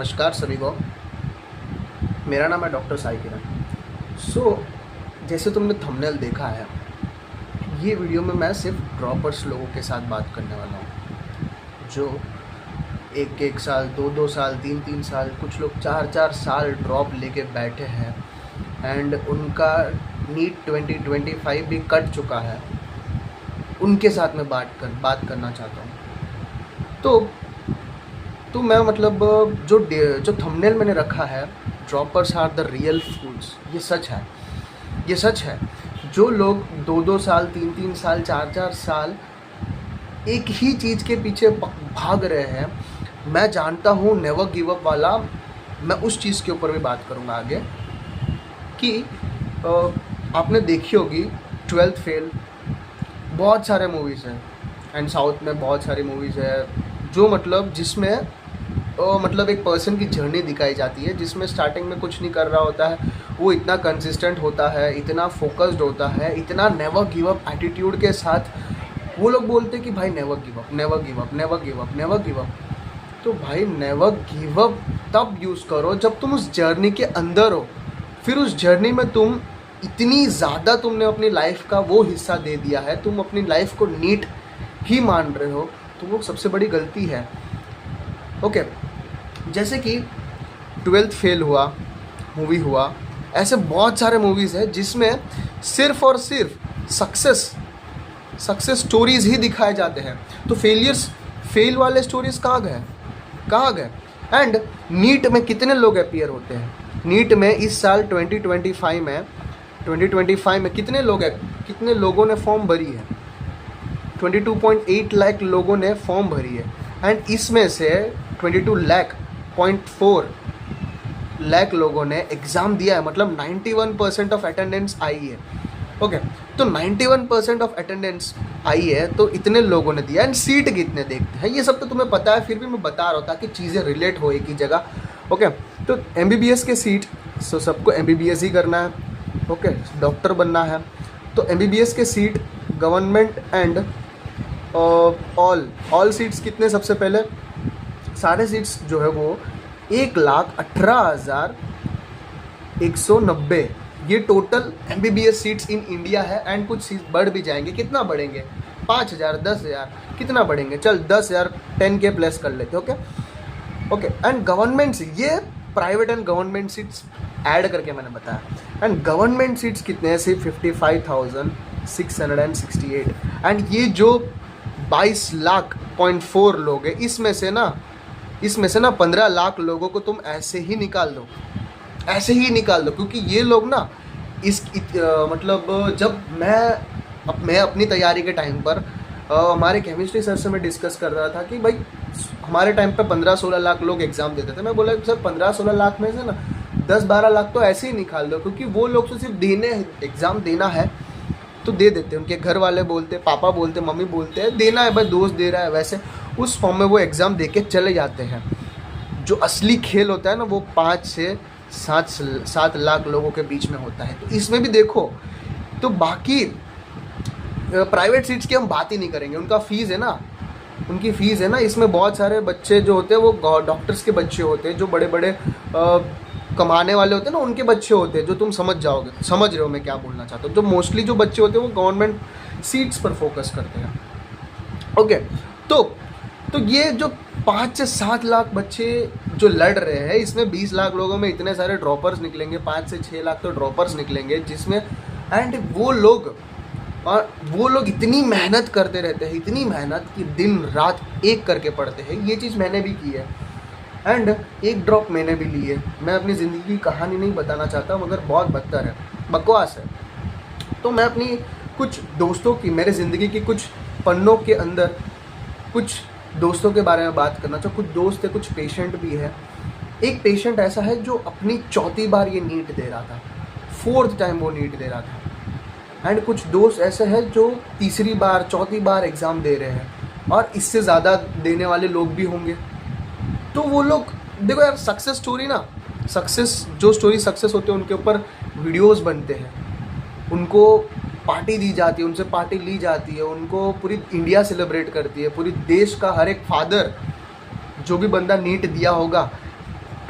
नमस्कार सभी को। मेरा नाम है डॉक्टर साई किरण। जैसे तुमने थंबनेल देखा है, ये वीडियो में मैं सिर्फ ड्रॉपर्स लोगों के साथ बात करने वाला हूँ, जो एक एक साल, दो दो साल, तीन तीन साल, कुछ लोग चार चार साल ड्रॉप लेके बैठे हैं एंड उनका नीट 2025 भी कट चुका है। उनके साथ मैं बात करना चाहता हूँ। तो मैं मतलब जो थंबनेल मैंने रखा है, ड्रॉपर्स आर द रियल फूल्स, ये सच है। जो लोग दो दो साल, तीन तीन साल, चार चार साल एक ही चीज़ के पीछे भाग रहे हैं, मैं जानता हूँ नेवर गिव अप वाला। मैं उस चीज़ के ऊपर भी बात करूँगा आगे कि आपने देखी होगी 12th फेल, बहुत सारे मूवीज़ हैं एंड साउथ में बहुत सारी मूवीज़ है जो मतलब जिसमें मतलब एक पर्सन की जर्नी दिखाई जाती है, जिसमें स्टार्टिंग में कुछ नहीं कर रहा होता है, वो इतना कंसिस्टेंट होता है, इतना फोकस्ड होता है, इतना नेवर गिव अप एटीट्यूड के साथ वो लोग बोलते हैं कि भाई never give up, never give up, never give up, never give up. तो भाई नेवर गिव अप तब यूज़ करो जब तुम उस जर्नी के अंदर हो। फिर उस जर्नी में तुम इतनी ज़्यादा तुमने अपनी लाइफ का वो हिस्सा दे दिया है, तुम अपनी लाइफ को नीट ही मान रहे हो, तो वो सबसे बड़ी गलती है। ओके, जैसे कि 12th फेल हुआ, मूवी हुआ, ऐसे बहुत सारे मूवीज़ हैं जिसमें सिर्फ और सिर्फ सक्सेस स्टोरीज़ ही दिखाए जाते हैं। तो फेल वाले स्टोरीज़ कहाँ गए? एंड नीट में कितने लोग अपीयर होते हैं? नीट में इस साल 2025 में कितने लोगों ने फॉर्म भरी है? 22.8 लाख लोगों ने फॉर्म भरी है एंड इसमें से 22.4 लाख लोगों ने एग्ज़ाम दिया है, मतलब 91% ऑफ अटेंडेंस आई है। ओके, तो 91% ऑफ अटेंडेंस आई है, तो इतने लोगों ने दिया एंड सीट कितने देखते हैं ये सब तो तुम्हें पता है, फिर भी मैं बता रहा हूँ ताकि चीज़ें रिलेट हो एक ही जगह। ओके, तो MBBS के सीट, सो सबको MBBS ही करना है, ओके, डॉक्टर बनना है, तो MBBS के seat government and all seats कितने? सबसे पहले सारे सीट्स जो है वो 1,18,190, ये total MBBS seats in India है एंड कुछ सीट्स बढ़ भी जाएंगे। कितना बढ़ेंगे? 5,000, 10,000, कितना बढ़ेंगे? चल 10,000, 10K प्लस कर लेते। ओके, एंड गवर्नमेंट सीट, ये private and government seats add करके मैंने बताया। एंड गवर्नमेंट सीट्स कितने हैं? सिर्फ 55,668 एंड ये जो 22.4 लाख लोग हैं, इसमें से ना 15 लाख लोगों को तुम ऐसे ही निकाल दो, क्योंकि ये लोग ना मतलब जब मैं अपनी तैयारी के टाइम पर हमारे केमिस्ट्री सर से मैं डिस्कस कर रहा था कि भाई हमारे टाइम पे 15-16 लाख लोग एग्ज़ाम देते थे। मैं बोला सर 15-16 लाख में से ना 10-12 लाख तो ऐसे ही निकाल दो, क्योंकि वो लोग तो सिर्फ एग्ज़ाम देना है तो दे देते हैं। उनके घर वाले बोलते, पापा बोलते, मम्मी बोलते हैं देना है भाई, दोस्त दे रहा है, वैसे उस फॉर्म में वो एग्ज़ाम दे के चले जाते हैं। जो असली खेल होता है ना वो 5 से 7 लाख लोगों के बीच में होता है। तो इसमें भी देखो, तो बाकी प्राइवेट सीट्स की हम बात ही नहीं करेंगे। उनकी फ़ीस है ना, इसमें बहुत सारे बच्चे जो होते हैं वो डॉक्टर्स के बच्चे होते हैं, जो बड़े बड़े कमाने वाले होते हैं ना, उनके बच्चे होते हैं, जो तुम समझ रहे हो मैं क्या बोलना चाहता हूँ। जो मोस्टली जो बच्चे होते हैं वो गवर्नमेंट सीट्स पर फोकस करते हैं। ओके, तो ये जो 5 से 7 लाख बच्चे जो लड़ रहे हैं, इसमें 20 लाख लोगों में इतने सारे ड्रॉपर्स निकलेंगे, 5 से 6 लाख तो ड्रॉपर्स निकलेंगे, जिसमें एंड वो लोग इतनी मेहनत करते रहते हैं, इतनी मेहनत कि दिन रात एक करके पढ़ते हैं। ये चीज़ मैंने भी की है एंड एक ड्रॉप मैंने भी ली है। मैं अपनी ज़िंदगी की कहानी नहीं बताना चाहता, मगर बहुत बदतर है, बकवास है। तो मैं अपनी कुछ दोस्तों की, मेरे ज़िंदगी की कुछ पन्नों के अंदर कुछ दोस्तों के बारे में बात करना चाहूँ। कुछ दोस्त है, कुछ पेशेंट भी है। एक पेशेंट ऐसा है जो अपनी 4थी बार ये नीट दे रहा था, 4th टाइम वो नीट दे रहा था। एंड कुछ दोस्त ऐसे हैं जो 3री बार, 4थी बार एग्ज़ाम दे रहे हैं, और इससे ज़्यादा देने वाले लोग भी होंगे। तो वो लोग देखो यार, सक्सेस स्टोरी सक्सेस होते हैं उनके ऊपर वीडियोस बनते हैं, उनको पार्टी दी जाती है, उनसे पार्टी ली जाती है, उनको पूरी इंडिया सेलिब्रेट करती है, पूरी देश का हर एक फादर, जो भी बंदा नीट दिया होगा,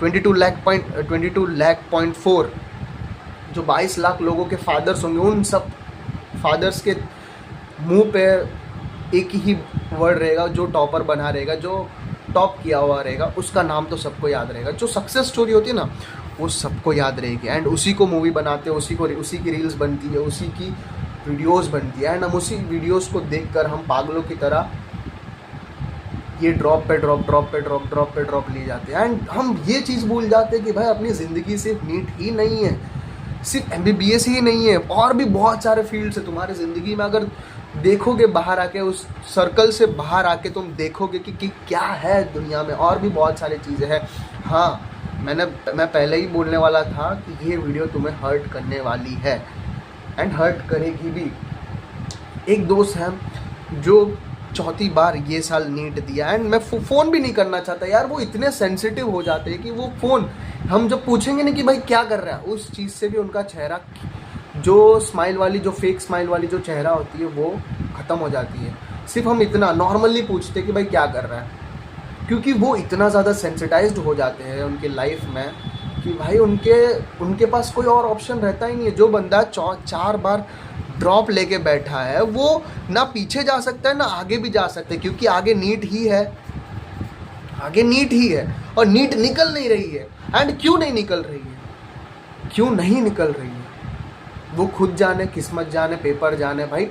22 लाख 4 जो 22 लाख लोगों के फादर्स होंगे, उन सब फादर्स के मुंह पे एक ही वर्ड रहेगा जो टॉपर बना रहेगा, जो टॉप किया हुआ रहेगा, उसका नाम तो सबको याद रहेगा। जो सक्सेस स्टोरी होती है ना, वो सबको याद रहेगी। एंड उसी को मूवी बनाते हैं, उसी की रील्स बनती है, उसी की वीडियोस बनती है। एंड हम उसी वीडियोस को देखकर हम पागलों की तरह ये ड्रॉप पे ड्रॉप ले जाते हैं। एंड हम ये चीज़ भूल जाते हैं कि भाई अपनी ज़िंदगी सिर्फ नीट ही नहीं है, सिर्फ MBBS ही नहीं है, और भी बहुत सारे फील्ड्स है तुम्हारी ज़िंदगी में। अगर देखोगे बाहर आके, उस सर्कल से बाहर आके तुम देखोगे कि क्या है दुनिया में, और भी बहुत सारी चीज़ें हैं। हाँ, मैं पहले ही बोलने वाला था कि ये वीडियो तुम्हें हर्ट करने वाली है, एंड हर्ट करेगी भी। एक दोस्त है जो चौथी बार ये साल नीट दिया, एंड मैं फ़ोन भी नहीं करना चाहता यार। वो इतने सेंसिटिव हो जाते हैं कि वो फ़ोन, हम जब पूछेंगे ना कि भाई क्या कर रहा है, उस चीज़ से भी उनका चेहरा, जो स्माइल वाली, जो फेक स्माइल वाली जो चेहरा होती है, वो ख़त्म हो जाती है। सिर्फ हम इतना नॉर्मली पूछते कि भाई क्या कर रहा है, क्योंकि वो इतना ज़्यादा सेंसिटाइज्ड हो जाते हैं उनकी लाइफ में कि भाई उनके पास कोई और ऑप्शन रहता ही नहीं है। जो बंदा 4 बार ड्रॉप लेके बैठा है, वो ना पीछे जा सकता है ना आगे भी जा सकता है, क्योंकि आगे नीट ही है, और नीट निकल नहीं रही है। एंड क्यों नहीं निकल रही है, वो खुद जाने, किस्मत जाने, पेपर जाने। भाई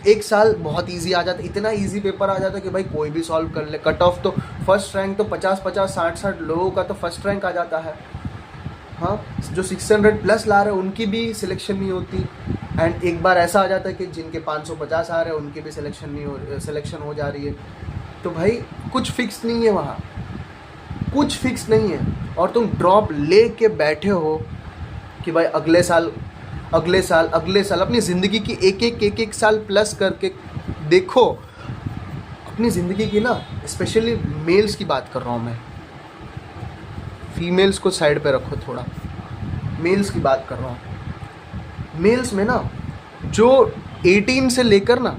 एक साल बहुत इजी आ जाता, इतना इजी पेपर आ जाता कि भाई कोई भी सॉल्व कर ले। कट ऑफ तो फर्स्ट रैंक तो 50-50 60-60 लोगों का तो फर्स्ट रैंक आ जाता है। हाँ, जो 600 प्लस ला रहे हैं उनकी भी सिलेक्शन नहीं होती। एंड एक बार ऐसा आ जाता है कि जिनके 550 आ रहे हैं उनकी भी सिलेक्शन हो जा रही है। तो भाई कुछ फिक्स नहीं है वहाँ, कुछ फिक्स नहीं है। और तुम ड्रॉप ले के बैठे हो कि भाई अगले साल अपनी ज़िंदगी की एक साल प्लस करके देखो अपनी ज़िंदगी की ना। स्पेशली मेल्स की बात कर रहा हूँ मैं, फीमेल्स को साइड पे रखो थोड़ा, मेल्स की बात कर रहा हूँ। मेल्स में ना जो 18 से लेकर ना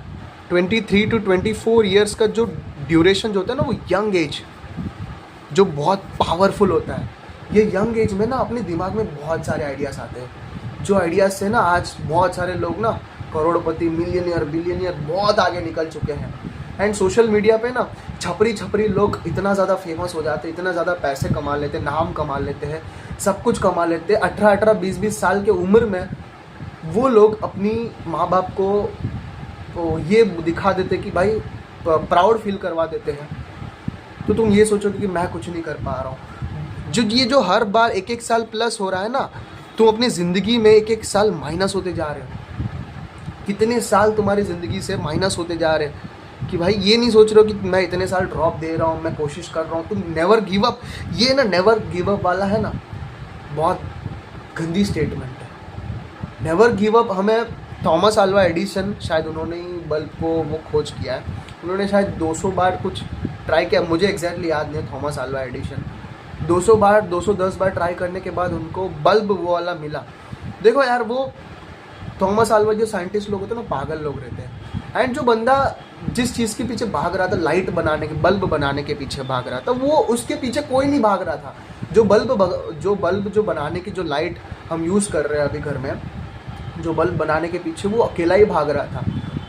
23 to 24 ईयर्स का जो ड्यूरेशन जो होता है ना, वो यंग एज जो बहुत पावरफुल होता है। ये यंग एज में ना अपने दिमाग में बहुत सारे आइडियाज़ आते हैं, जो आइडियाज़ से ना आज बहुत सारे लोग ना करोड़पति, मिलियनियर, बिलियनियर बहुत आगे निकल चुके हैं। एंड सोशल मीडिया पे ना छपरी लोग इतना ज़्यादा फेमस हो जाते हैं, इतना ज़्यादा पैसे कमा लेते हैं, नाम कमा लेते हैं, सब कुछ कमा लेते हैं। 18-18, 20-20 साल के उम्र में वो लोग अपनी माँ बाप को ये दिखा देते कि भाई प्राउड फील करवा देते हैं। तो तुम ये सोचोगे कि मैं कुछ नहीं कर पा रहा हूँ। जो हर बार एक साल प्लस हो रहा है ना, तुम अपनी ज़िंदगी में एक साल माइनस होते जा रहे हो। कितने साल तुम्हारी ज़िंदगी से माइनस होते जा रहे हैं कि भाई ये नहीं सोच रहे हो कि मैं इतने साल ड्रॉप दे रहा हूँ, मैं कोशिश कर रहा हूँ। तुम नेवर गिव अप, ये ना नेवर गिव अप वाला है ना, बहुत गंदी स्टेटमेंट है। नेवर गिव अप हमें थॉमस अल्वा एडिसन, शायद उन्होंने ही बल्ब को वो खोज किया है। उन्होंने शायद 200 बार कुछ ट्राई किया, मुझे एग्जैक्टली याद नहीं है। थॉमस अल्वा एडिसन 210 बार ट्राई करने के बाद उनको बल्ब वो वाला मिला। देखो यार, वो थॉमस अल्वा जो साइंटिस्ट लोग होते हैं ना, पागल लोग रहते हैं। एंड जो बंदा जिस चीज़ के पीछे भाग रहा था, लाइट बनाने के, बल्ब बनाने के पीछे भाग रहा था, वो उसके पीछे कोई नहीं भाग रहा था। जो बल्ब बनाने की जो लाइट हम यूज़ कर रहे हैं अभी घर में, जो बल्ब बनाने के पीछे वो अकेला ही भाग रहा था।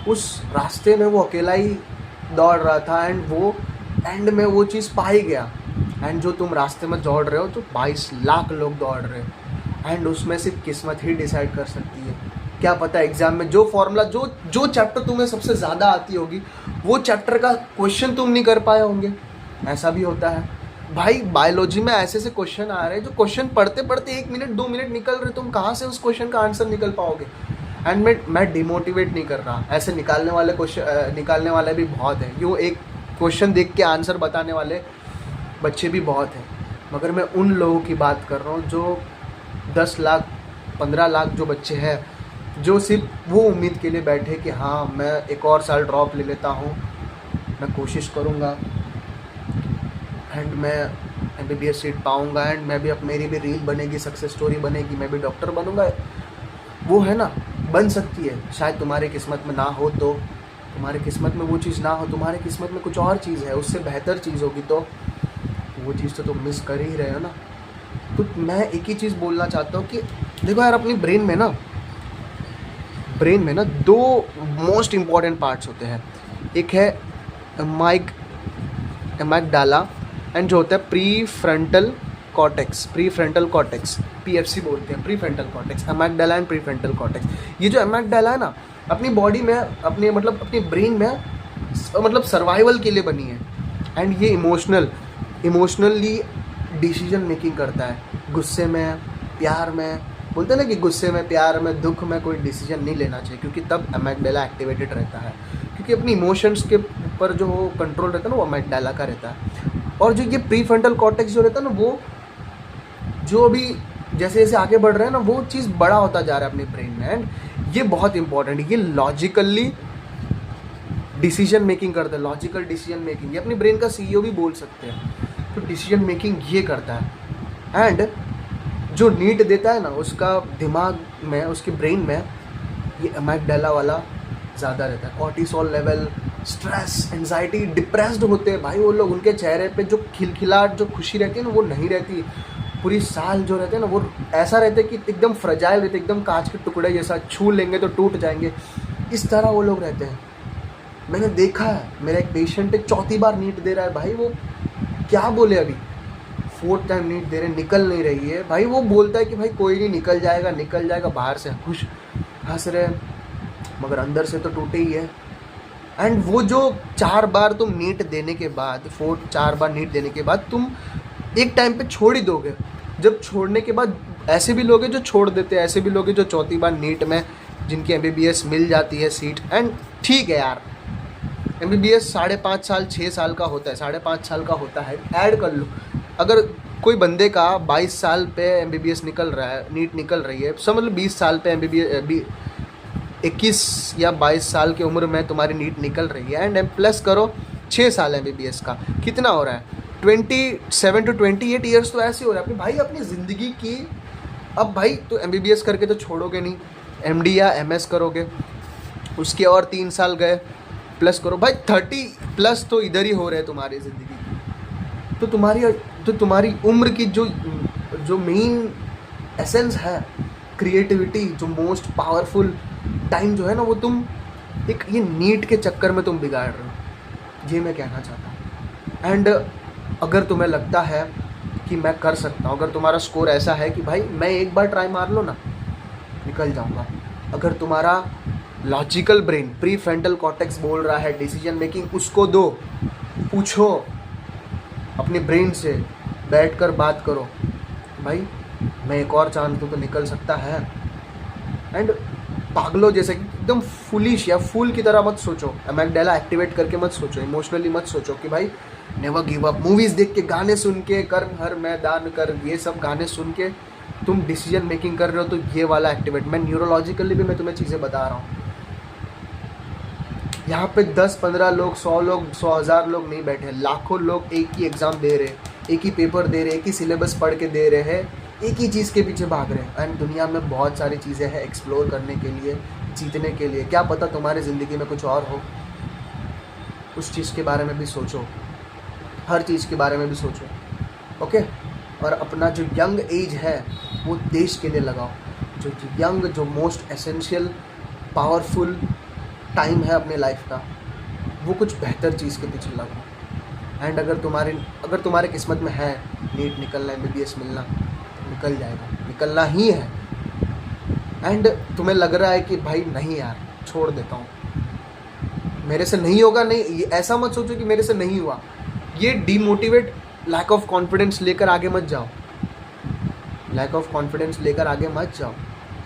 उस रास्ते में वो अकेला ही दौड़ रहा था, एंड वो एंड में वो चीज़ पा ही गया। एंड जो तुम रास्ते में दौड़ रहे हो, तो 22 लाख लोग दौड़ रहे हैं, एंड उसमें सिर्फ किस्मत ही डिसाइड कर सकती है। क्या पता एग्ज़ाम में जो फॉर्मूला, जो चैप्टर तुम्हें सबसे ज़्यादा आती होगी, वो चैप्टर का क्वेश्चन तुम नहीं कर पाए होंगे। ऐसा भी होता है भाई। बायोलॉजी में ऐसे क्वेश्चन आ रहे हैं, जो क्वेश्चन पढ़ते पढ़ते 1 मिनट 2 मिनट निकल रहे, तुम कहाँ से उस क्वेश्चन का आंसर निकल पाओगे। एंड मैं डिमोटिवेट नहीं कर रहा, ऐसे निकालने वाले भी बहुत हैं। यूँ एक क्वेश्चन देख के आंसर बताने वाले बच्चे भी बहुत हैं, मगर मैं उन लोगों की बात कर रहा हूँ जो 10 लाख 15 लाख जो बच्चे हैं, जो सिर्फ वो उम्मीद के लिए बैठे कि हाँ मैं एक और साल ड्रॉप ले लेता हूँ, मैं कोशिश करूँगा एंड मैं MBBS सीट पाऊँगा, एंड मैं भी, अब मेरी भी रील बनेगी, सक्सेस स्टोरी बनेगी, मैं भी डॉक्टर बनूँगा। वो है ना, बन सकती है। शायद तुम्हारी किस्मत में ना हो, तो तुम्हारी किस्मत में वो चीज़ ना हो, तुम्हारी किस्मत में कुछ और चीज़ है, उससे बेहतर चीज़ होगी, तो वो चीज़ तो तुम मिस कर ही रहे हो ना। तो मैं एक ही चीज़ बोलना चाहता हूँ कि देखो यार, अपनी ब्रेन में ना दो मोस्ट इम्पॉर्टेंट पार्ट्स होते हैं। एक है एमाइगडाला एंड जो होता है प्री फ्रंटल कॉर्टेक्स, पीएफसी बोलते हैं, prefrontal cortex, amygdala and prefrontal cortex. ये जो एमाइगडाला है ना, अपनी बॉडी में, अपनी ब्रेन में सर्वाइवल के लिए बनी है। एंड ये इमोशनली डिसीजन मेकिंग करता है। गुस्से में, प्यार में, बोलते हैं ना कि गुस्से में, प्यार में, दुख में कोई डिसीजन नहीं लेना चाहिए, क्योंकि तब एमाइगडाला एक्टिवेटेड रहता है। क्योंकि अपनी इमोशंस के ऊपर जो कंट्रोल रहता है ना, वो एमाइगडाला का रहता है। और जो ये प्री फ्रंटल कॉर्टेक्स जो रहता है ना, वो जो अभी जैसे जैसे आगे बढ़ रहे हैं ना, वो चीज़ बड़ा होता जा रहा है अपने ब्रेन में। एंड ये बहुत इंपॉर्टेंट है। ये लॉजिकली डिसीजन मेकिंग करता है, लॉजिकल डिसीजन मेकिंग। ये अपनी ब्रेन का सीईओ भी बोल सकते हैं। तो डिसीजन मेकिंग ये करता है। एंड जो नीड देता है ना, उसका दिमाग में, उसके ब्रेन में ये एमाइगडाला वाला ज़्यादा रहता है। Cortisol level, stress, anxiety, depressed होते हैं भाई वो लोग। उनके चेहरे पे जो खिलखिलाहट, जो खुशी रहती है ना, वो नहीं रहती। पूरी साल जो रहते हैं ना, वो ऐसा रहते हैं कि एकदम फ्रजाइल रहते, एकदम कांच के टुकड़े जैसा, छू लेंगे तो टूट जाएंगे, इस तरह वो लोग रहते हैं। मैंने देखा है, मेरा एक पेशेंट है, चौथी बार नीट दे रहा है भाई। वो क्या बोले, अभी 4th टाइम नीट दे रहे, निकल नहीं रही है भाई। वो बोलता है कि भाई कोई नहीं, निकल जाएगा। बाहर से खुश हंस रहे, मगर अंदर से तो टूटे ही है। एंड वो जो 4 बार तुम नीट देने के बाद, 4 बार नीट देने के बाद तुम एक टाइम पे छोड़ ही दोगे। जब छोड़ने के बाद ऐसे भी लोग हैं जो छोड़ देते हैं, ऐसे भी लोग हैं जो चौथी बार नीट में जिनकी एमबीबीएस मिल जाती है सीट। एंड ठीक है यार, एमबीबीएस 5.5 साल 6 साल का होता है, 5.5 साल का होता है, ऐड कर लो। अगर कोई बंदे का 22 साल पे एमबीबीएस निकल रहा है, नीट निकल रही है, सब मतलब 20 साल पे एमबीबीएस, 21 या 22 साल की उम्र में तुम्हारी नीट निकल रही है, एंड प्लस करो 6 साल एमबीबीएस का, कितना हो रहा है? 27 to 28 ईयर्स तो ऐसे हो रहा है भाई अपनी ज़िंदगी की। अब भाई तो एमबीबीएस करके तो छोड़ोगे नहीं, एमडी या एमएस करोगे, उसके और 3 साल गए, प्लस करो भाई 30+ तो इधर ही हो रहे हैं तुम्हारी ज़िंदगी। तो तुम्हारी उम्र की जो मेन एसेंस है, क्रिएटिविटी, जो मोस्ट पावरफुल टाइम जो है ना, वो तुम एक ये नीट के चक्कर में तुम बिगाड़ रहे हो। ये मैं कहना चाहता हूँ। एंड अगर तुम्हें लगता है कि मैं कर सकता हूँ, अगर तुम्हारा स्कोर ऐसा है कि भाई मैं एक बार ट्राई मार लो ना, निकल जाऊँगा, अगर तुम्हारा logical brain, pre frontal cortex बोल रहा है डिसीजन मेकिंग, उसको दो, पूछो अपने ब्रेन से, बैठकर बात करो, भाई मैं एक और चांस दूँ तो निकल सकता है। एंड पागलों जैसे एकदम फुलिश या फूल की तरह मत सोचो, एमाइगडाला एक्टिवेट करके मत सोचो, इमोशनली मत सोचो कि भाई नेवर गिव अप। मूवीज़ देख के, गाने सुन के, कर हर मैदान कर, ये सब गाने सुन के तुम डिसीजन मेकिंग कर रहे हो, तो ये वाला एक्टिवेट, मैं न्यूरोलॉजिकली भी मैं तुम्हें चीज़ें बता रहा हूँ। यहाँ पे 10-15 लोग, 100 लोग, 100,000 लोग नहीं बैठे, लाखों लोग एक ही एग्ज़ाम दे रहे, एक ही पेपर दे रहे, एक ही सिलेबस पढ़ के दे रहे हैं, एक ही चीज़ के पीछे भाग रहे हैं। एंड दुनिया में बहुत सारी चीज़ें हैं एक्सप्लोर करने के लिए, जीतने के लिए। क्या पता तुम्हारी ज़िंदगी में कुछ और हो, उस चीज़ के बारे में भी सोचो, हर चीज़ के बारे में भी सोचो, ओके। और अपना जो यंग एज है वो देश के लिए लगाओ। जो यंग, जो मोस्ट एसेंशियल पावरफुल टाइम है अपने लाइफ का, वो कुछ बेहतर चीज़ के पीछे लगाओ। एंड अगर तुम्हारे किस्मत में है नीट निकलना, एमबीबीएस मिलना, निकल जाएगा, निकलना ही है। एंड तुम्हें लग रहा है कि भाई नहीं यार, छोड़ देता हूँ, मेरे से नहीं होगा, नहीं, ऐसा मत सोचो कि मेरे से नहीं हुआ। ये डीमोटिवेट, लैक ऑफ कॉन्फिडेंस लेकर आगे मत जाओ, लैक ऑफ कॉन्फिडेंस लेकर आगे मत जाओ।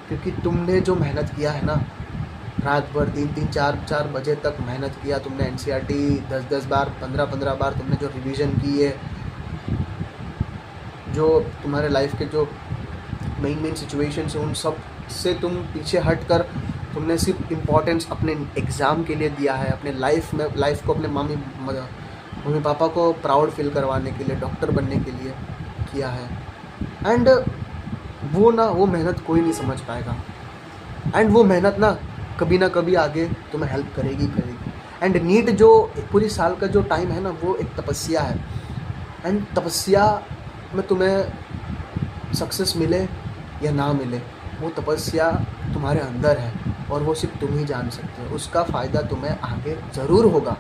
क्योंकि तुमने जो मेहनत किया है ना, रात भर 3-3, 4-4 बजे तक मेहनत किया तुमने, एनसीईआरटी 10-10 बार, 15-15 बार तुमने जो रिवीजन की है, जो तुम्हारे लाइफ के जो मेन सिचुएशंस हैं, उन सब से तुम पीछे हट कर तुमने सिर्फ इम्पोर्टेंस अपने एग्ज़ाम के लिए दिया है, अपने लाइफ को अपने मम्मी पापा को प्राउड फील करवाने के लिए, डॉक्टर बनने के लिए किया है। एंड वो मेहनत कोई नहीं समझ पाएगा। एंड वो मेहनत ना कभी आगे तुम्हें हेल्प करेगी। एंड नीट जो पूरी साल का जो टाइम है ना, वो एक तपस्या है। एंड तपस्या में तुम्हें सक्सेस मिले या ना मिले, वो तपस्या तुम्हारे अंदर है और वो सिर्फ तुम ही जान सकते हो। उसका फ़ायदा तुम्हें आगे ज़रूर होगा।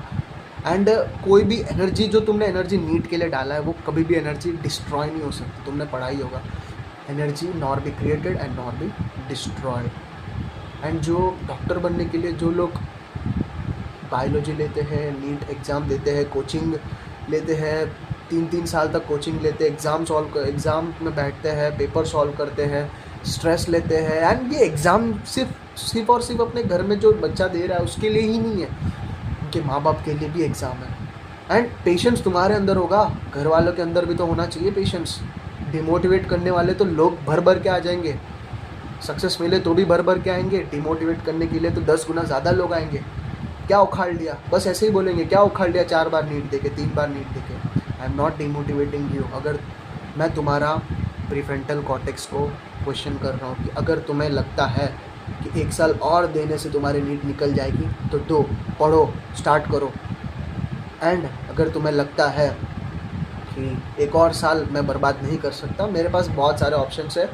एंड कोई भी एनर्जी जो तुमने एनर्जी नीड के लिए डाला है वो कभी भी एनर्जी डिस्ट्रॉय नहीं हो सकती। तुमने पढ़ा ही होगा, energy nor be created and nor be destroyed. And जो डॉक्टर बनने के लिए जो लोग बायोलॉजी लेते हैं, नीट एग्ज़ाम देते हैं, कोचिंग लेते हैं, 3-3 साल तक कोचिंग लेते हैं, एग्ज़ाम में बैठते हैं, पेपर सॉल्व करते हैं, स्ट्रेस लेते हैं, एंड ये एग्ज़ाम सिर्फ और सिर्फ अपने घर में जो बच्चा दे रहा है उसके लिए ही नहीं है, उनके माँ बाप के लिए भी एग्ज़ाम है। एंड पेशेंस तुम्हारे अंदर होगा, घर वालों के अंदर भी तो होना चाहिए पेशेंस। डिमोटिवेट करने वाले तो लोग भर भर के आ जाएंगे, सक्सेस मिले तो भी भर भर के आएंगे, डिमोटिवेट करने के लिए तो 10 गुना ज़्यादा लोग आएंगे। क्या उखाड़ लिया, बस ऐसे ही बोलेंगे, क्या उखाड़ लिया 4 बार नीट देके, 3 बार नीट देके। I am not demotivating you. अगर मैं तुम्हारा प्रीफ्रंटल कॉर्टेक्स को क्वेश्चन कर रहा हूँ कि अगर तुम्हें लगता है कि 1 साल और देने से तुम्हारी नीट निकल जाएगी तो दो, पढ़ो, स्टार्ट करो। एंड अगर तुम्हें लगता है कि 1 और साल मैं बर्बाद नहीं कर सकता, मेरे पास बहुत सारे ऑप्शंस है,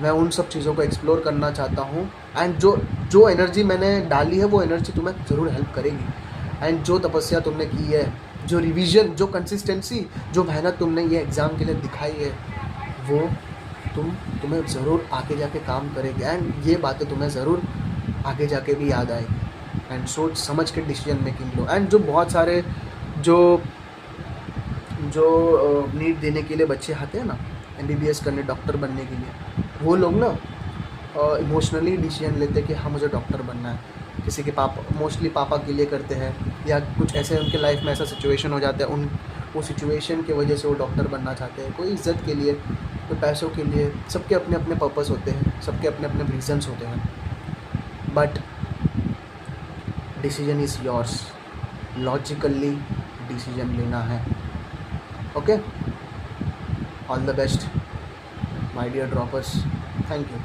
मैं उन सब चीज़ों को एक्सप्लोर करना चाहता हूँ। एंड जो एनर्जी मैंने डाली है वो एनर्जी तुम्हें ज़रूर हेल्प करेगी। एंड जो तपस्या तुमने की है, जो रिवीजन, जो कंसिस्टेंसी, जो मेहनत तुमने ये एग्ज़ाम के लिए दिखाई है, वो तुम्हें ज़रूर आगे जाके काम करेगी। एंड ये बातें तुम्हें ज़रूर आगे जाके भी याद आएगी। एंड सोच समझ के डिसीजन मेकिंग लो। एंड जो बहुत सारे जो नीट देने के लिए बच्चे आते हैं ना, MBBS करने, डॉक्टर बनने के लिए, वो लोग ना इमोशनली डिसीजन लेते हैं कि हाँ मुझे डॉक्टर बनना है। किसी के मोस्टली पापा के लिए करते हैं, या कुछ ऐसे उनके लाइफ में ऐसा सिचुएशन हो जाता है, वो सिचुएशन की वजह से वो डॉक्टर बनना चाहते हैं। कोई इज़्ज़त के लिए, कोई पैसों के लिए, सबके अपने अपने पर्पस होते हैं, सबके अपने अपने रीजंस होते हैं। But decision is yours, logically decision लेना है। Okay, all the best my dear droppers, thank you.